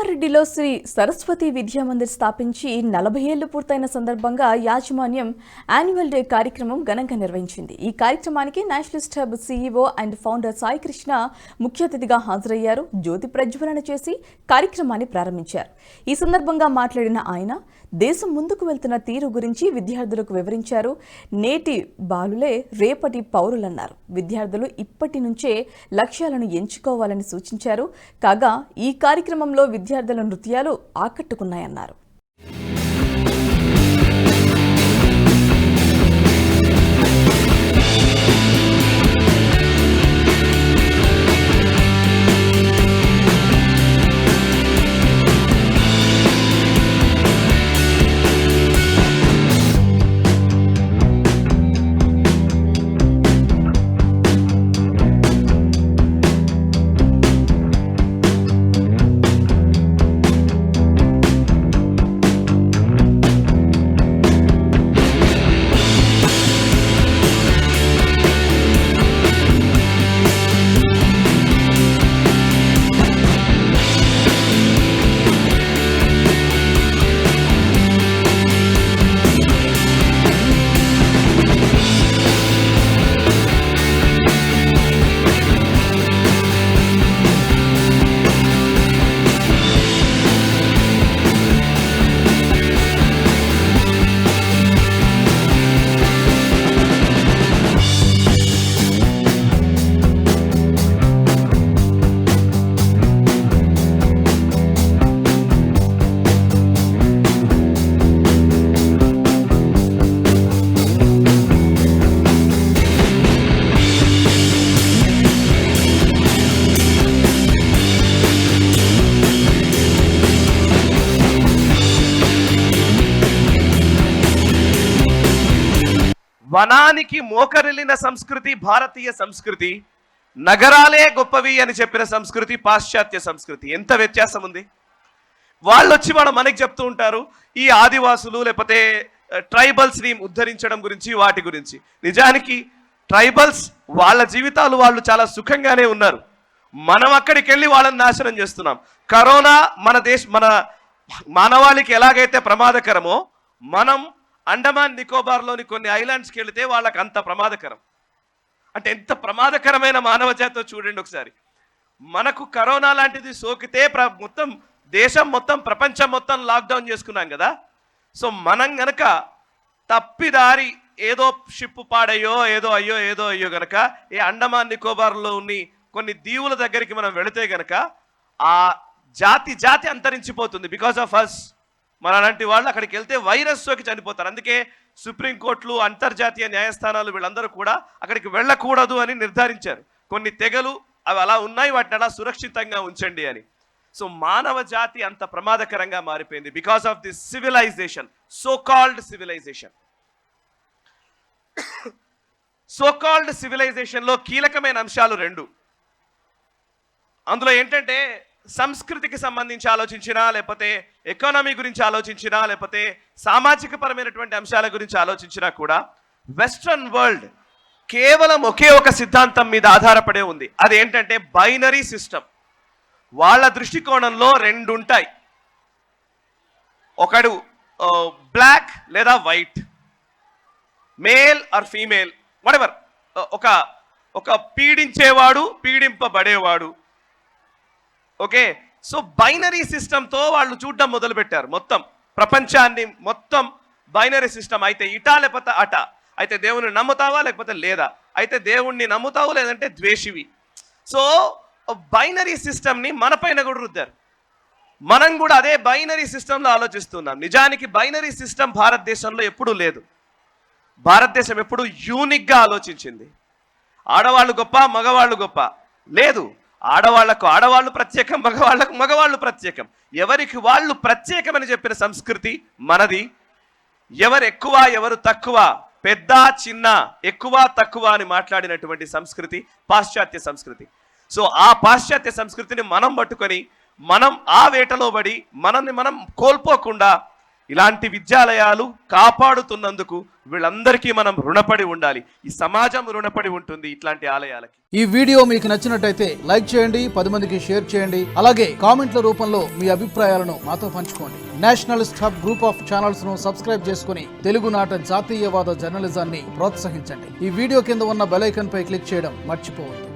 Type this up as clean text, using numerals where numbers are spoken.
కామారెడ్డిలో శ్రీ సరస్వతి విద్యామందిర్ స్థాపించి 40 ఏళ్లు పూర్తయిన సందర్భంగా యాజమాన్యం యాన్యువల్ డే కార్యక్రమం ఘనంగా నిర్వహించింది. ఈ కార్యక్రమానికి Nationalist hub CEO and founder Sai Krishna ముఖ్య అతిథిగా హాజరయ్యారు. జ్యోతి ప్రజ్వలన చేసి కార్యక్రమాన్ని ప్రారంభించారు. ఈ సందర్భంగా మాట్లాడిన ఆయన దేశం ముందుకు వెళ్తున్న తీరు గురించి విద్యార్థులకు వివరించారు. నేటి బాలులే రేపటి పౌరులన్నారు. విద్యార్థులు ఇప్పటి నుంచే లక్ష్యాలను ఎంచుకోవాలని సూచించారు. కాగా ఈ కార్యక్రమంలో విద్యార్థుల నృత్యాలు ఆకట్టుకున్నాయన్నారు. వనానికి మోకరిల్లిన సంస్కృతి భారతీయ సంస్కృతి, నగరాలే గొప్పవి అని చెప్పిన సంస్కృతి పాశ్చాత్య సంస్కృతి. ఎంత వ్యత్యాసం ఉంది. వాళ్ళు వచ్చి మనకి చెప్తూ ఉంటారు ఈ ఆదివాసులు లేకపోతే ట్రైబల్స్ని ఉద్ధరించడం గురించి, వాటి గురించి. నిజానికి ట్రైబల్స్ వాళ్ళ జీవితాలు వాళ్ళు చాలా సుఖంగానే ఉన్నారు. మనం అక్కడికి వెళ్ళి వాళ్ళని నాశనం చేస్తున్నాం. కరోనా మన మానవాళికి ఎలాగైతే ప్రమాదకరమో, మనం అండమాన్ నికోబార్లోని కొన్ని ఐలాండ్స్కి వెళితే వాళ్ళకి అంత ప్రమాదకరం. అంటే ఎంత ప్రమాదకరమైన మానవ జాతో చూడండి ఒకసారి. మనకు కరోనా లాంటిది సోకితే మొత్తం దేశం మొత్తం ప్రపంచం మొత్తం లాక్డౌన్ చేసుకున్నాం కదా. సో మనం గనక తప్పిదారి ఏదో షిప్ పాడయ్యో ఏదో అయ్యో గనక ఈ అండమాన్ నికోబార్లో ఉన్న కొన్ని దీవుల దగ్గరికి మనం వెళితే గనక ఆ జాతి అంతరించిపోతుంది. Because of us. మన అలాంటి వాళ్ళు అక్కడికి వెళ్తే వైరస్ సోకి చనిపోతారు. అందుకే సుప్రీంకోర్టులు, అంతర్జాతీయ న్యాయస్థానాలు వీళ్ళందరూ కూడా అక్కడికి వెళ్ళకూడదు అని నిర్ధారించారు. కొన్ని తెగలు అవి అలా ఉన్నాయి, వాటిని అలా సురక్షితంగా ఉంచండి అని. సో మానవ జాతి అంత ప్రమాదకరంగా మారిపోయింది because of this civilization, so called civilization. So called సివిలైజేషన్లో కీలకమైన అంశాలు రెండు. అందులో ఏంటంటే సంస్కృతికి సంబంధించి ఆలోచించినా, లేకపోతే ఎకానమీ గురించి ఆలోచించినా, లేకపోతే సామాజిక పరమైనటువంటి అంశాల గురించి ఆలోచించినా కూడా వెస్ట్రన్ వరల్డ్ కేవలం ఒకే ఒక సిద్ధాంతం మీద ఆధారపడే ఉంది. అదేంటంటే బైనరీ సిస్టమ్. వాళ్ళ దృష్టికోణంలో రెండు ఉంటాయి. ఒకడు బ్లాక్ లేదా white, male or female, whatever. ఒక పీడించేవాడు, పీడింపబడేవాడు. ఓకే. సో బైనరీ సిస్టంతో వాళ్ళు చూడడం మొదలుపెట్టారు. మొత్తం ప్రపంచాన్ని మొత్తం బైనరీ సిస్టమ్. అయితే ఇటా లేకపోతే అటా, అయితే దేవుణ్ణి నమ్ముతావా లేకపోతే లేదా, అయితే దేవుణ్ణి నమ్ముతావు లేదంటే ద్వేషివి. సో బైనరీ సిస్టమ్ని మన పైన కూడా రుద్దారు. మనం కూడా అదే బైనరీ సిస్టంలో ఆలోచిస్తున్నాం. నిజానికి బైనరీ సిస్టమ్ భారతదేశంలో ఎప్పుడూ లేదు. భారతదేశం ఎప్పుడు యూనిక్గా ఆలోచించింది. ఆడవాళ్ళు గొప్ప, మగవాళ్ళు గొప్ప లేదు. ఆడవాళ్లకు ఆడవాళ్ళు ప్రత్యేకం, మగవాళ్లకు మగవాళ్ళు ప్రత్యేకం. ఎవరికి వాళ్ళు ప్రత్యేకమని చెప్పిన సంస్కృతి మనది. ఎవరు ఎక్కువ ఎవరు తక్కువ, పెద్ద చిన్న, ఎక్కువ తక్కువ అని మాట్లాడినటువంటి సంస్కృతి పాశ్చాత్య సంస్కృతి. సో ఆ పాశ్చాత్య సంస్కృతిని మనం పట్టుకొని మనం ఆ వేటలో పడి మనల్ని మనం కోల్పోకుండా ఇలాంటి విద్యాలయాలు కాపాడుతున్నందుకు వీళ్ళందరికీ మనం రుణపడి ఉండాలి. ఈ సమాజం రుణపడి ఉంటుంది ఇట్లాంటి ఆలయాలకి. ఈ వీడియో మీకు నచ్చినట్టయితే లైక్ చేయండి, 10 మందికి షేర్ చేయండి. అలాగే కామెంట్ల రూపంలో మీ అభిప్రాయాలను మాతో పంచుకోండి. Nationalist hub group of channels ను సబ్స్క్రైబ్ చేసుకుని తెలుగునాట జాతీయవాద జర్నలిజాన్ని ప్రోత్సహించండి. ఈ వీడియో కింద ఉన్న బెల్ ఐకాన్ పై క్లిక్ చేయడం మర్చిపోవద్దు.